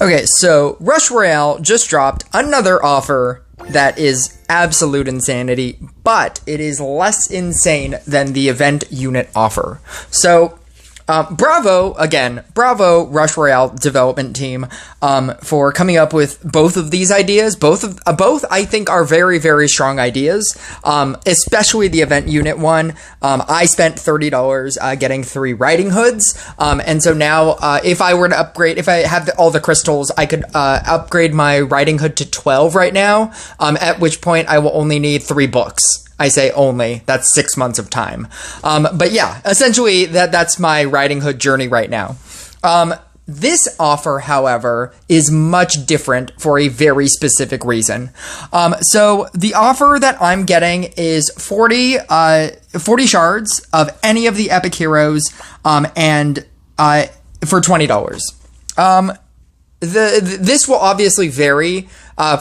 Okay, so Rush Royale just dropped another offer that is absolute insanity, but it is less insane than the event unit offer. So, bravo Rush Royale development team, for coming up with both of these ideas. Both I think are very, very strong ideas, especially the event unit one. I spent $30 getting 3 riding hoods, and so now if I were to upgrade, if I have all the crystals, I could upgrade my riding hood to 12 right now, at which point I will only need 3 books. I say only, that's 6 months of time. But yeah, essentially that's my riding hood journey right now. This offer, however, is much different for a very specific reason. So the offer that I'm getting is 40 shards of any of the epic heroes, and for $20. This will obviously vary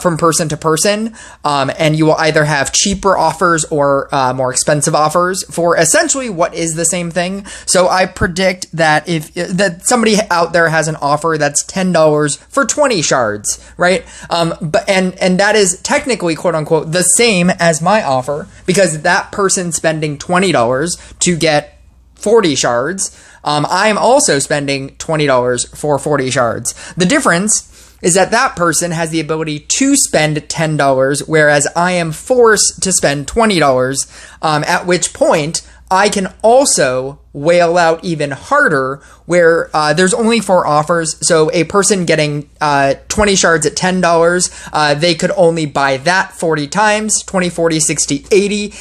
from person to person, and you will either have cheaper offers or more expensive offers for essentially what is the same thing. So I predict that that somebody out there has an offer that's $10 for 20 shards, right? But that is technically, quote unquote, the same as my offer, because that person spending $20 to get 40 shards. I am also spending $20 for 40 shards. The difference is that person has the ability to spend $10, whereas I am forced to spend $20, at which point I can also whale out even harder, where there's only 4 offers. So a person getting 20 shards at $10, they could only buy that 40 times, 20, 40, 60, 80.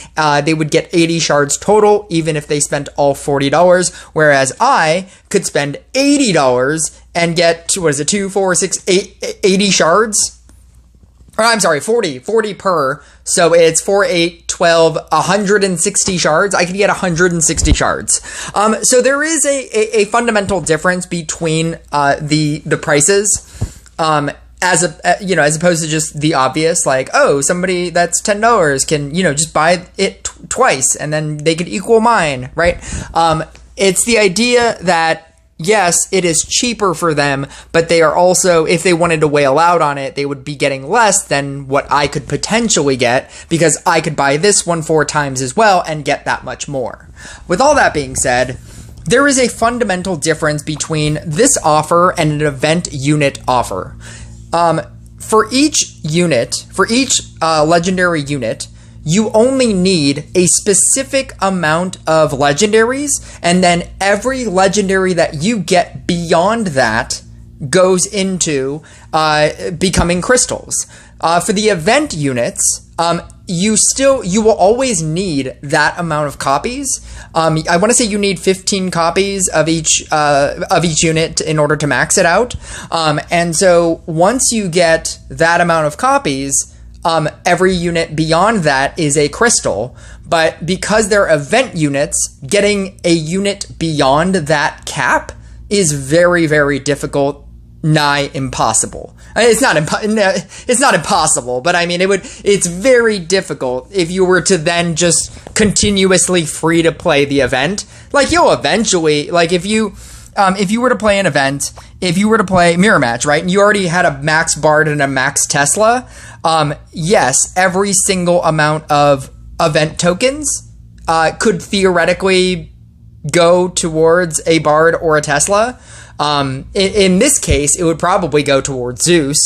They would get 80 shards total, even if they spent all $40, whereas I could spend $80 and get, 2, 4, 6, 8, 80 shards. Or I'm sorry, 40 per. So it's 4, 8, 12, 160 shards. I could get 160 shards. So there is a fundamental difference between the prices, as opposed to just the obvious, like, oh, somebody that's $10 can, just buy it twice and then they could equal mine, right? It's the idea that, yes, it is cheaper for them, but they are also, if they wanted to whale out on it, they would be getting less than what I could potentially get, because I could buy this one 4 times as well and get that much more. With all that being said, there is a fundamental difference between this offer and an event unit offer. For each legendary unit, you only need a specific amount of legendaries, and then every legendary that you get beyond that goes into becoming crystals. For the event units, you will always need that amount of copies. I want to say you need 15 copies of each unit in order to max it out. And so once you get that amount of copies, every unit beyond that is a crystal, but because they're event units, getting a unit beyond that cap is very, very difficult, nigh impossible. It's not impossible, but I mean, it's very difficult if you were to then just continuously free to play the event. Like, you'll eventually, like, if you were to play an event, if you were to play Mirror Match, right, and you already had a max Bard and a max Tesla, yes, every single amount of event tokens could theoretically go towards a Bard or a Tesla. In this case, it would probably go towards Zeus,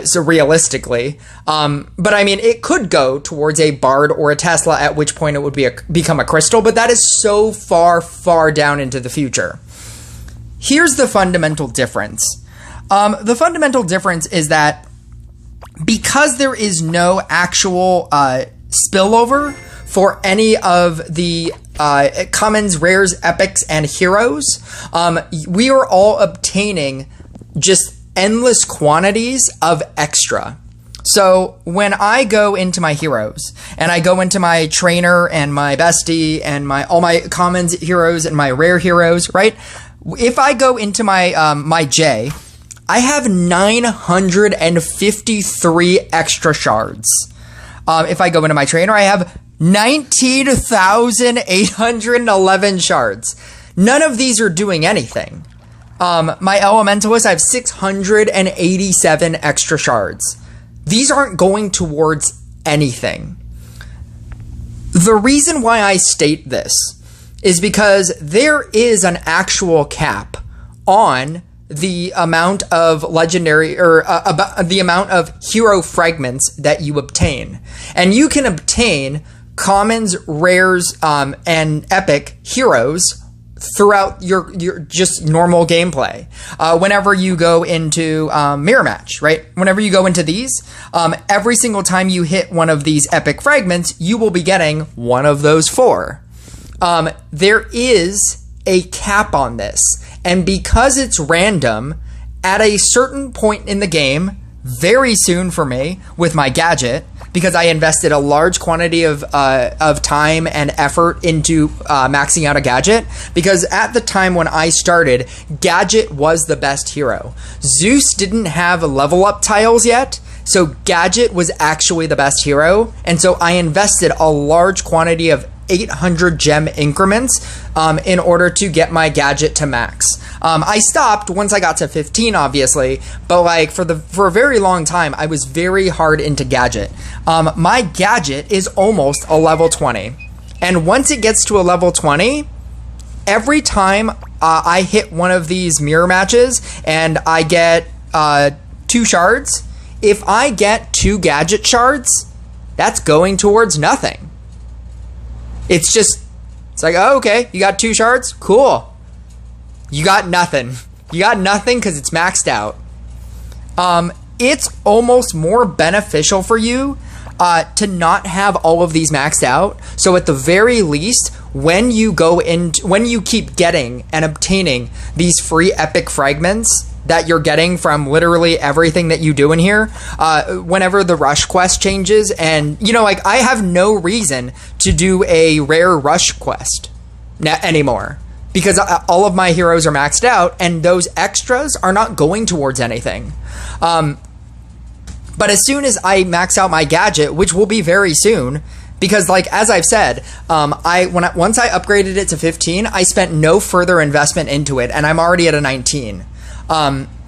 so realistically. But I mean, it could go towards a Bard or a Tesla, at which point it would become a crystal, but that is so far, far down into the future. Here's the fundamental difference. The fundamental difference is that because there is no actual spillover for any of the commons, rares, epics, and heroes, we are all obtaining just endless quantities of extra. So when I go into my heroes, and I go into my trainer and my bestie and all my commons heroes and my rare heroes, right? If I go into my my J, I have 953 extra shards. If I go into my trainer, I have 19,811 shards. None of these are doing anything. My Elementalist, I have 687 extra shards. These aren't going towards anything. The reason why I state this is because there is an actual cap on the amount of legendary or the amount of hero fragments that you obtain. And you can obtain commons, rares, and epic heroes throughout your just normal gameplay. Whenever you go into mirror match, right? Whenever you go into these, every single time you hit one of these epic fragments, you will be getting one of those 4. There is a cap on this, and because it's random, at a certain point in the game, very soon for me with my gadget, because I invested a large quantity of time and effort into maxing out a gadget, because at the time when I started, gadget was the best hero. Zeus didn't have level up tiles yet, so gadget was actually the best hero, and so I invested a large quantity of 800 gem increments in order to get my gadget to max. I stopped once I got to 15, obviously, but like for a very long time, I was very hard into gadget. My gadget is almost a level 20, and once it gets to a level 20, every time I hit one of these mirror matches and I get 2 shards, if I get 2 gadget shards, that's going towards nothing. It's like, oh, okay, you got 2 shards? Cool. You got nothing. You got nothing because it's maxed out. It's almost more beneficial for you to not have all of these maxed out. So at the very least, when you keep getting and obtaining these free epic fragments that you're getting from literally everything that you do in here, whenever the rush quest changes, and like I have no reason to do a rare rush quest anymore, because all of my heroes are maxed out and those extras are not going towards anything. But as soon as I max out my gadget, which will be very soon, because like as I've said, once I upgraded it to 15, I spent no further investment into it, and I'm already at a 19.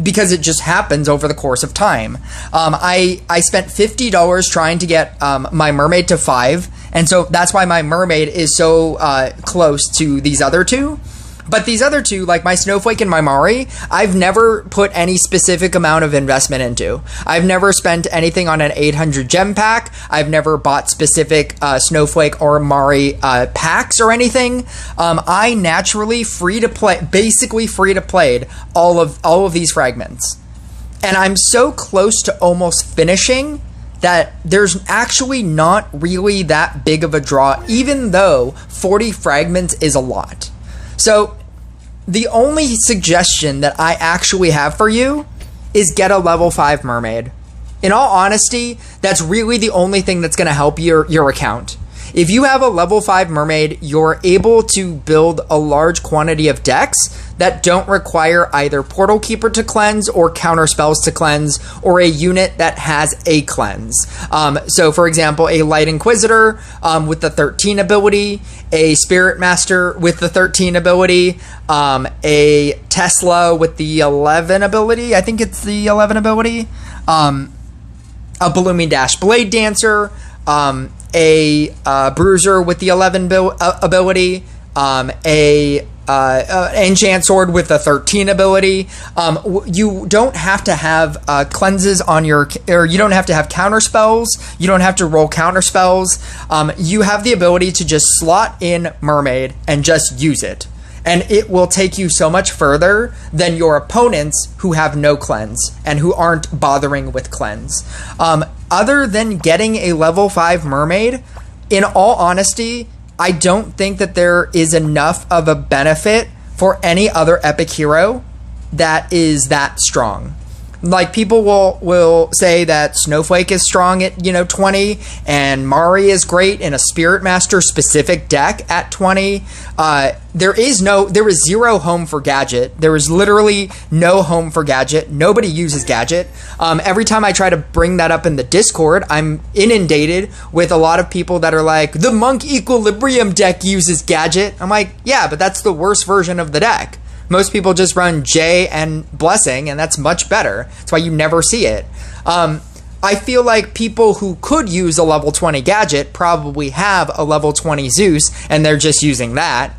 Because it just happens over the course of time. I spent $50 trying to get my mermaid to 5, and so that's why my mermaid is so close to these other 2. But these other 2, like my Snowflake and my Mari, I've never put any specific amount of investment into. I've never spent anything on an 800 gem pack. I've never bought specific Snowflake or Mari packs or anything. I naturally basically free to played all of these fragments. And I'm so close to almost finishing that there's actually not really that big of a draw, even though 40 fragments is a lot. So the only suggestion that I actually have for you is get a level 5 mermaid. In all honesty, that's really the only thing that's going to help your account. If you have a level 5 mermaid, you're able to build a large quantity of decks that don't require either Portal Keeper to cleanse or counter spells to cleanse, or a unit that has a cleanse. So for example, a Light Inquisitor with the 13 ability, a Spirit Master with the 13 ability, a Tesla with the 11 ability, I think it's the 11 ability, a Blooming Dash Blade Dancer, a Bruiser with the 11 ability, a Enchant Sword with the 13 ability. You don't have to have cleanses on your, or you don't have to have counter spells. You don't have to roll counter spells. You have the ability to just slot in Mermaid and just use it. And it will take you so much further than your opponents who have no cleanse and who aren't bothering with cleanse. Other than getting a level 5 mermaid, in all honesty, I don't think that there is enough of a benefit for any other epic hero that is that strong. Like, people will say that Snowflake is strong at 20, and Mari is great in a Spirit Master specific deck at 20. There is 0 home for Gadget. There is literally no home for Gadget. Nobody uses Gadget. Every time I try to bring that up in the Discord, I'm inundated with a lot of people that are like, the Monk Equilibrium deck uses Gadget. I'm like, yeah, but that's the worst version of the deck. Most people just run J and Blessing, and that's much better. That's why you never see it. I feel like people who could use a level 20 gadget probably have a level 20 Zeus, and they're just using that.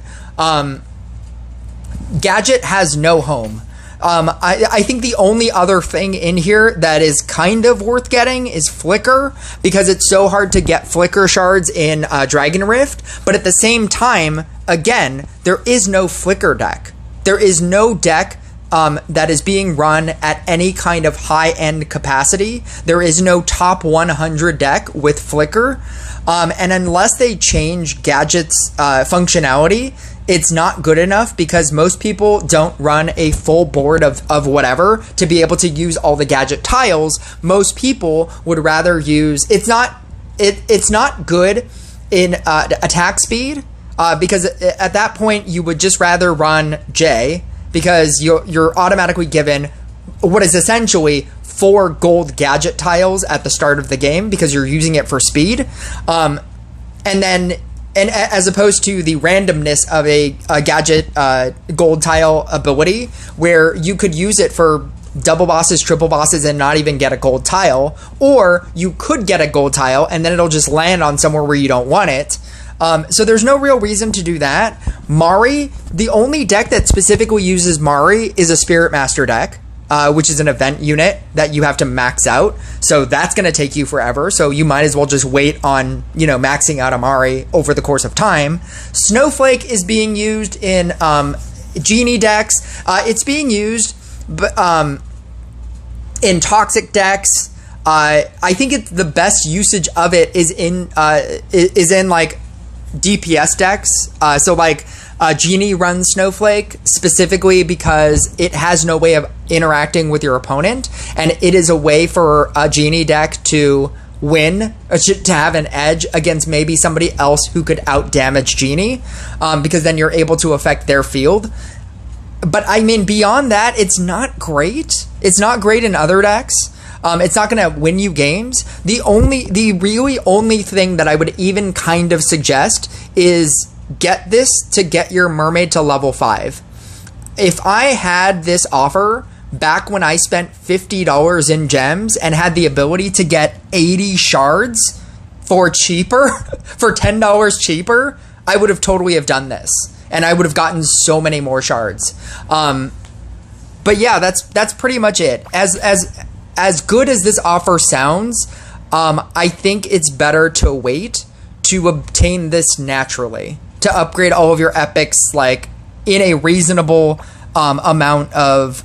Gadget has no home. I think the only other thing in here that is kind of worth getting is Flicker, because it's so hard to get Flicker shards in Dragon Rift. But at the same time, again, there is no Flicker deck. There is no deck that is being run at any kind of high-end capacity. There is no top 100 deck with Flicker. And unless they change Gadget's functionality, it's not good enough, because most people don't run a full board of whatever to be able to use all the Gadget tiles. Most people would rather use... It's not good in attack speed, because at that point you would just rather run J, because you're automatically given what is essentially 4 gold Gadget tiles at the start of the game, because you're using it for speed. And as opposed to the randomness of a Gadget gold tile ability, where you could use it for double bosses, triple bosses, and not even get a gold tile, or you could get a gold tile and then it'll just land on somewhere where you don't want it. So there's no real reason to do that. Mari, the only deck that specifically uses Mari is a Spirit Master deck, which is an event unit that you have to max out. So that's going to take you forever. So you might as well just wait on, maxing out Amari over the course of time. Snowflake is being used in Genie decks. It's being used in Toxic decks. I think the best usage of it is in like DPS decks. Genie runs Snowflake specifically because it has no way of interacting with your opponent, and it is a way for a Genie deck to win, to have an edge against maybe somebody else who could out-damage Genie, because then you're able to affect their field. But I mean, beyond that, it's not great. It's not great in other decks. It's not going to win you games. The really only thing that I would even kind of suggest is get this to get your mermaid to level 5. If I had this offer back when I spent $50 in gems and had the ability to get 80 shards for cheaper, for $10 cheaper, I would have totally have done this. And I would have gotten so many more shards. But yeah, that's pretty much it. As good as this offer sounds, I think it's better to wait to obtain this naturally, to upgrade all of your epics like in a reasonable amount of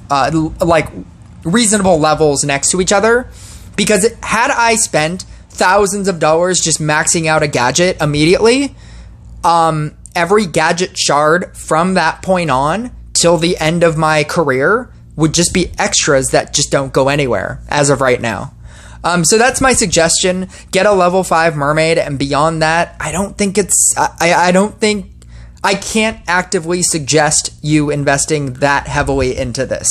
reasonable levels next to each other. Because had I spent thousands of dollars just maxing out a gadget immediately, every gadget shard from that point on till the end of my career would just be extras that just don't go anywhere as of right now. So that's my suggestion. Get a level 5 mermaid, and beyond that, I don't think I can't actively suggest you investing that heavily into this.